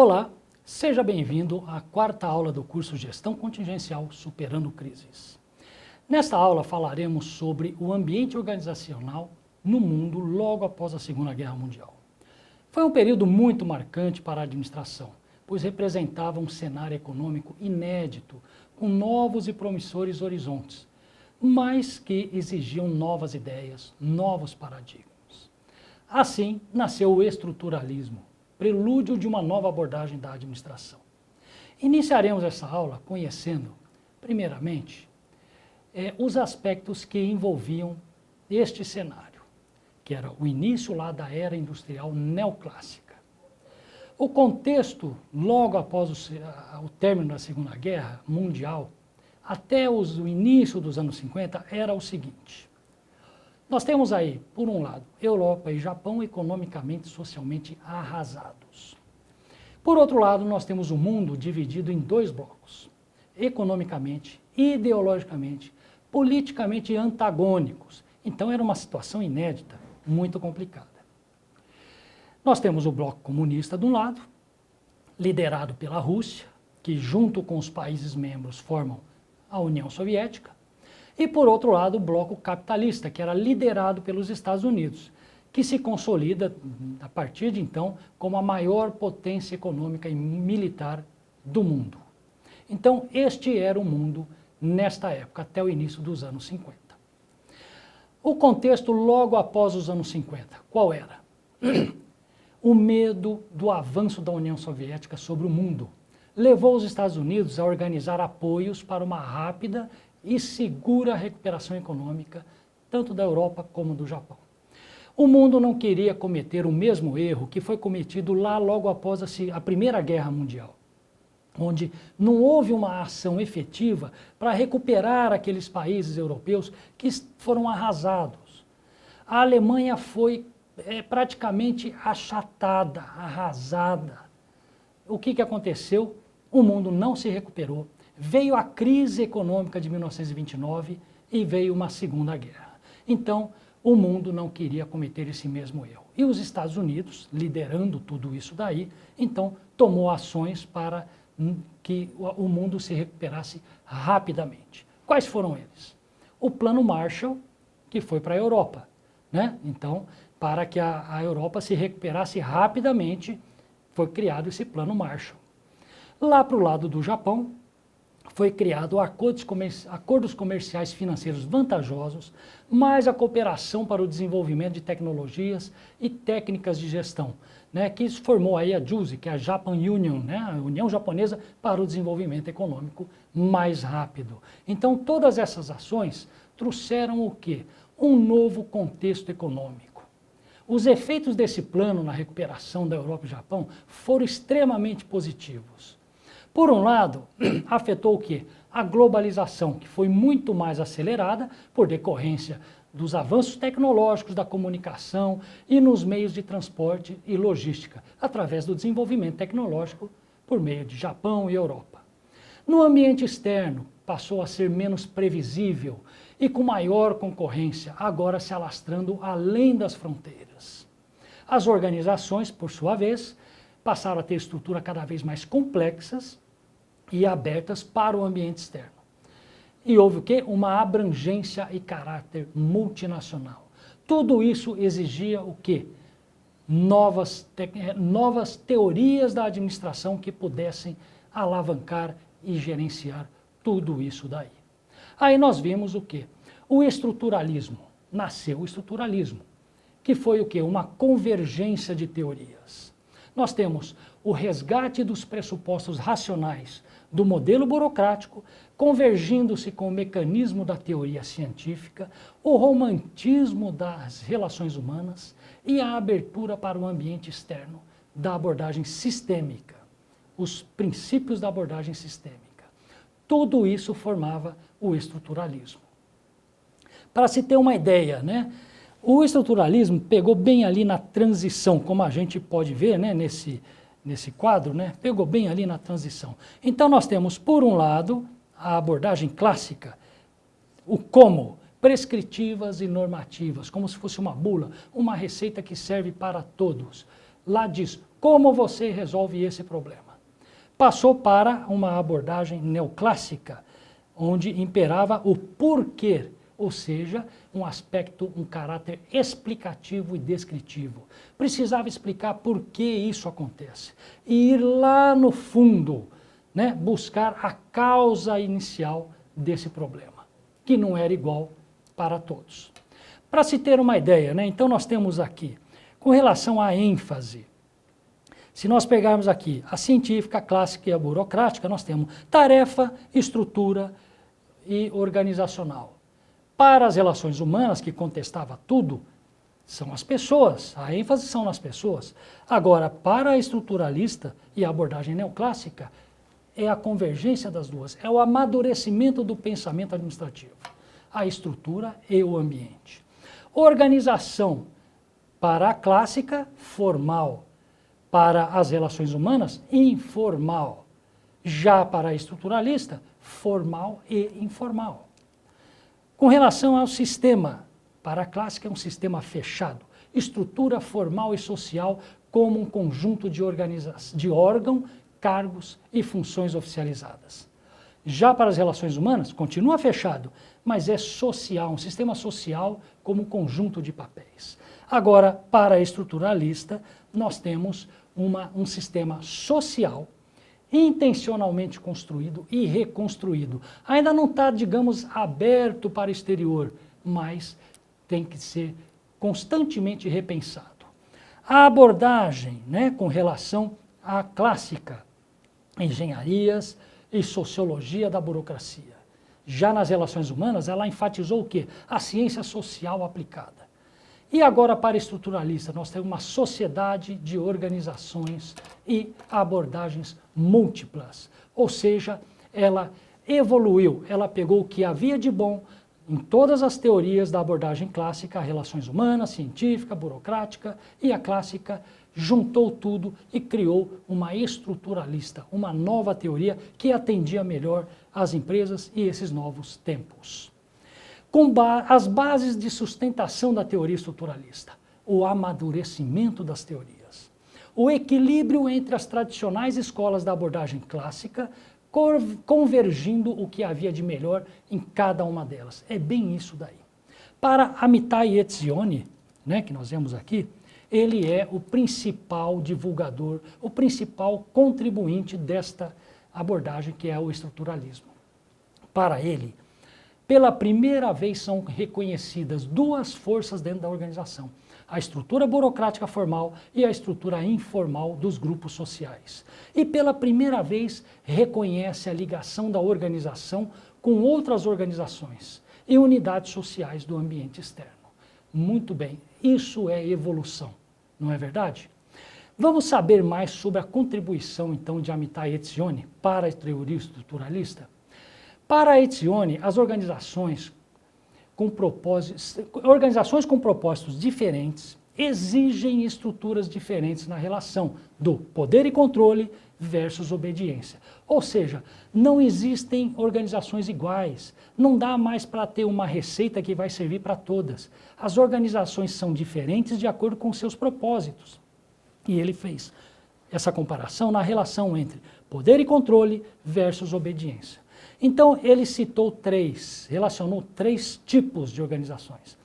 Olá, seja bem-vindo à quarta aula do curso Gestão Contingencial Superando Crises. Nesta aula falaremos sobre o ambiente organizacional no mundo logo após a Segunda Guerra Mundial. Foi um período muito marcante para a administração, pois representava um cenário econômico inédito, com novos e promissores horizontes, mas que exigiam novas ideias, novos paradigmas. Assim, nasceu o estruturalismo, prelúdio de uma nova abordagem da administração. Iniciaremos essa aula conhecendo, primeiramente, os aspectos que envolviam este cenário, que era o início lá da era industrial neoclássica. O contexto, logo após o término da Segunda Guerra Mundial, até o início dos anos 50, era o seguinte. Nós temos aí, por um lado, Europa e Japão economicamente e socialmente arrasados. Por outro lado, nós temos o mundo dividido em dois blocos, economicamente, ideologicamente, politicamente antagônicos. Então era uma situação inédita, muito complicada. Nós temos o bloco comunista de um lado, liderado pela Rússia, que junto com os países membros formam a União Soviética, e, por outro lado, o bloco capitalista, que era liderado pelos Estados Unidos, que se consolida, a partir de então, como a maior potência econômica e militar do mundo. Então, este era o mundo nesta época, até o início dos anos 50. O contexto logo após os anos 50, qual era? O medo do avanço da União Soviética sobre o mundo levou os Estados Unidos a organizar apoios para uma rápida e segura recuperação econômica, tanto da Europa como do Japão. O mundo não queria cometer o mesmo erro que foi cometido lá logo após a Primeira Guerra Mundial, onde não houve uma ação efetiva para recuperar aqueles países europeus que foram arrasados. A Alemanha foi praticamente achatada, arrasada. O que aconteceu? O mundo não se recuperou. Veio a crise econômica de 1929 e veio uma Segunda Guerra. Então, o mundo não queria cometer esse mesmo erro. E os Estados Unidos, liderando tudo isso daí, então tomou ações para que o mundo se recuperasse rapidamente. Quais foram eles? O Plano Marshall, que foi para a Europa, né? Então, para que a Europa se recuperasse rapidamente, foi criado esse Plano Marshall. Lá para o lado do Japão, foi criado acordos comerciais financeiros vantajosos, mais a cooperação para o desenvolvimento de tecnologias e técnicas de gestão, né, que isso formou aí a JUSE, que é a Japan Union, né, a União Japonesa para o Desenvolvimento Econômico mais rápido. Então, todas essas ações trouxeram o quê? Um novo contexto econômico. Os efeitos desse plano na recuperação da Europa e Japão foram extremamente positivos. Por um lado, afetou o quê? A globalização, que foi muito mais acelerada por decorrência dos avanços tecnológicos da comunicação e nos meios de transporte e logística, através do desenvolvimento tecnológico por meio de Japão e Europa. No ambiente externo, passou a ser menos previsível e com maior concorrência, agora se alastrando além das fronteiras. As organizações, por sua vez, passaram a ter estrutura cada vez mais complexas e abertas para o ambiente externo. E houve o quê? Uma abrangência e caráter multinacional. Tudo isso exigia o quê? Novas teorias da administração que pudessem alavancar e gerenciar tudo isso daí. Aí nós vimos o quê? O estruturalismo. Nasceu o estruturalismo, que foi o quê? Uma convergência de teorias. Nós temos o resgate dos pressupostos racionais do modelo burocrático, convergindo-se com o mecanismo da teoria científica, o romantismo das relações humanas e a abertura para o ambiente externo da abordagem sistêmica, os princípios da abordagem sistêmica. Tudo isso formava o estruturalismo. Para se ter uma ideia, né? O estruturalismo pegou bem ali na transição, como a gente pode ver, né, nesse quadro, né, pegou bem ali na transição. Então nós temos, por um lado, a abordagem clássica, o como, prescritivas e normativas, como se fosse uma bula, uma receita que serve para todos. Lá diz Como você resolve esse problema? Passou para uma abordagem neoclássica, onde imperava o porquê, ou seja, um aspecto, um caráter explicativo e descritivo. Precisava explicar por que isso acontece. E ir lá no fundo, né, buscar a causa inicial desse problema, que não era igual para todos. Para se ter uma ideia, né, então nós temos aqui, com relação à ênfase, se nós pegarmos aqui a científica, a clássica e a burocrática, nós temos tarefa, estrutura e organizacional. Para as relações humanas, que contestava tudo, são as pessoas, a ênfase são nas pessoas. Agora, para a estruturalista e a abordagem neoclássica, é a convergência das duas, é o amadurecimento do pensamento administrativo, a estrutura e o ambiente. Organização, para a clássica, formal. Para as relações humanas, informal. Já para a estruturalista, formal e informal. Com relação ao sistema, para a clássica é um sistema fechado, estrutura formal e social como um conjunto de órgão, cargos e funções oficializadas. Já para as relações humanas, continua fechado, mas é social, um sistema social como um conjunto de papéis. Agora, para a estruturalista, nós temos um sistema social intencionalmente construído e reconstruído. Ainda não está, digamos, aberto para o exterior, mas tem que ser constantemente repensado. A abordagem, né, com relação à clássica, engenharias e sociologia da burocracia. Já nas relações humanas, ela enfatizou o quê? A ciência social aplicada. E agora, para estruturalista, nós temos uma sociedade de organizações e abordagens múltiplas. Ou seja, ela evoluiu, ela pegou o que havia de bom em todas as teorias da abordagem clássica, relações humanas, científica, burocrática, e a clássica juntou tudo e criou uma estruturalista, uma nova teoria que atendia melhor às empresas e esses novos tempos. Com as bases de sustentação da teoria estruturalista, o amadurecimento das teorias, o equilíbrio entre as tradicionais escolas da abordagem clássica, convergindo o que havia de melhor em cada uma delas. É bem isso daí. Para Amitai Etzioni, né, que nós vemos aqui, ele é o principal divulgador, o principal contribuinte desta abordagem que é o estruturalismo. Para ele, pela primeira vez são reconhecidas duas forças dentro da organização, a estrutura burocrática formal e a estrutura informal dos grupos sociais. E pela primeira vez reconhece a ligação da organização com outras organizações e unidades sociais do ambiente externo. Muito bem, isso é evolução, não é verdade? Vamos saber mais sobre a contribuição, então, de Amitai Etzioni para a teoria estruturalista? Para Etzioni, as organizações com propósitos diferentes exigem estruturas diferentes na relação do poder e controle versus obediência. Ou seja, não existem organizações iguais, não dá mais para ter uma receita que vai servir para todas. As organizações são diferentes de acordo com seus propósitos. E ele fez essa comparação na relação entre poder e controle versus obediência. Então, ele relacionou três tipos de organizações.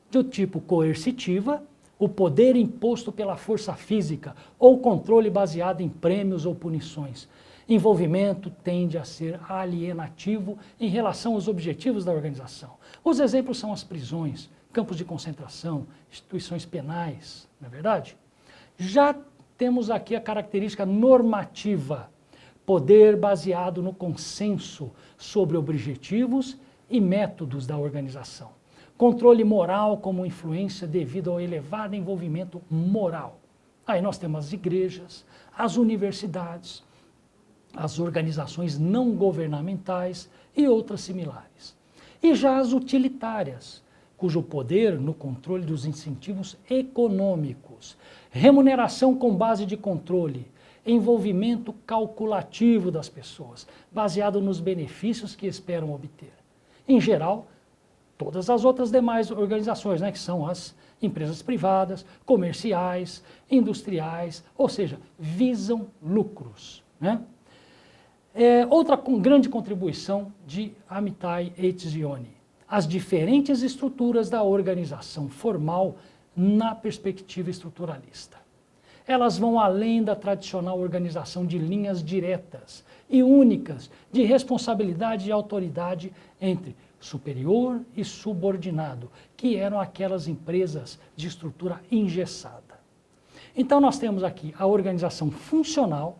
Do tipo coercitiva, o poder imposto pela força física ou controle baseado em prêmios ou punições. Envolvimento tende a ser alienativo em relação aos objetivos da organização. Os exemplos são as prisões, campos de concentração, instituições penais, não é verdade? Já temos aqui a característica normativa, poder baseado no consenso sobre objetivos e métodos da organização. Controle moral como influência devido ao elevado envolvimento moral. Aí nós temos as igrejas, as universidades, as organizações não governamentais e outras similares. E já as utilitárias, cujo poder no controle dos incentivos econômicos, remuneração com base de controle, envolvimento calculativo das pessoas, baseado nos benefícios que esperam obter. Em geral, todas as outras demais organizações, né, que são as empresas privadas, comerciais, industriais, ou seja, visam lucros, né? Outra grande contribuição de Amitai Etzioni, as diferentes estruturas da organização formal na perspectiva estruturalista. Elas vão além da tradicional organização de linhas diretas e únicas de responsabilidade e autoridade entre superior e subordinado, que eram aquelas empresas de estrutura engessada. Então nós temos aqui a organização funcional,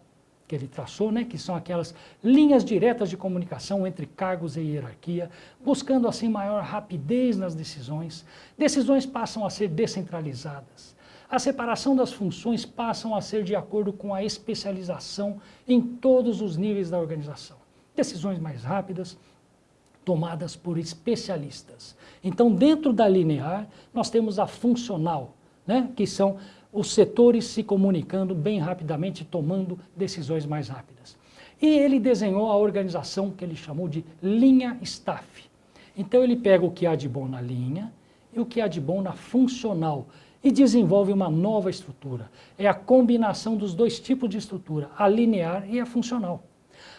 que ele traçou, né, que são aquelas linhas diretas de comunicação entre cargos e hierarquia, buscando assim maior rapidez nas decisões. Decisões passam a ser descentralizadas. A separação das funções passam a ser de acordo com a especialização em todos os níveis da organização. Decisões mais rápidas, tomadas por especialistas. Então, dentro da linear, nós temos a funcional, né, que são os setores se comunicando bem rapidamente, tomando decisões mais rápidas. E ele desenhou a organização que ele chamou de linha staff. Então, ele pega o que há de bom na linha e o que há de bom na funcional, e desenvolve uma nova estrutura. É a combinação dos dois tipos de estrutura, a linear e a funcional.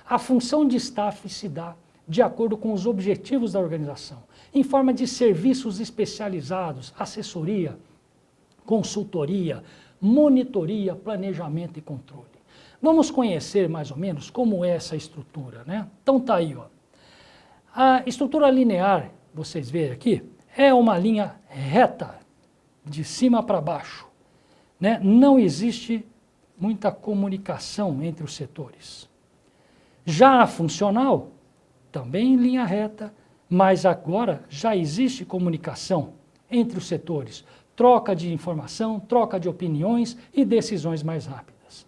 A função de staff se dá de acordo com os objetivos da organização, em forma de serviços especializados, assessoria, consultoria, monitoria, planejamento e controle. Vamos conhecer mais ou menos como é essa estrutura, né? Então tá aí, ó. A estrutura linear, vocês veem aqui, é uma linha reta, de cima para baixo, né? Não existe muita comunicação entre os setores. Já a funcional, também em linha reta, mas agora já existe comunicação entre os setores, troca de informação, troca de opiniões e decisões mais rápidas.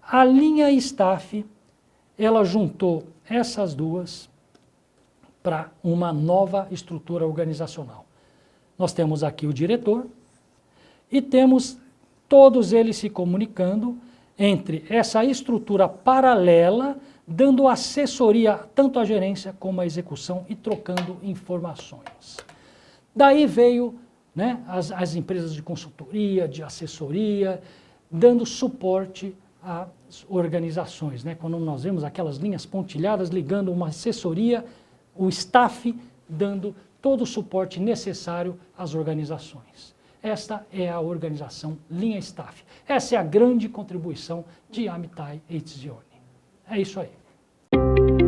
A linha staff, ela juntou essas duas para uma nova estrutura organizacional. Nós temos aqui o diretor, e temos todos eles se comunicando entre essa estrutura paralela, dando assessoria tanto à gerência como à execução e trocando informações. Daí veio, né, as empresas de consultoria, de assessoria, dando suporte às organizações, né? Quando nós vemos aquelas linhas pontilhadas ligando uma assessoria, o staff dando todo o suporte necessário às organizações. Esta é a organização linha staff. Essa é a grande contribuição de Amitai Etzioni. É isso aí.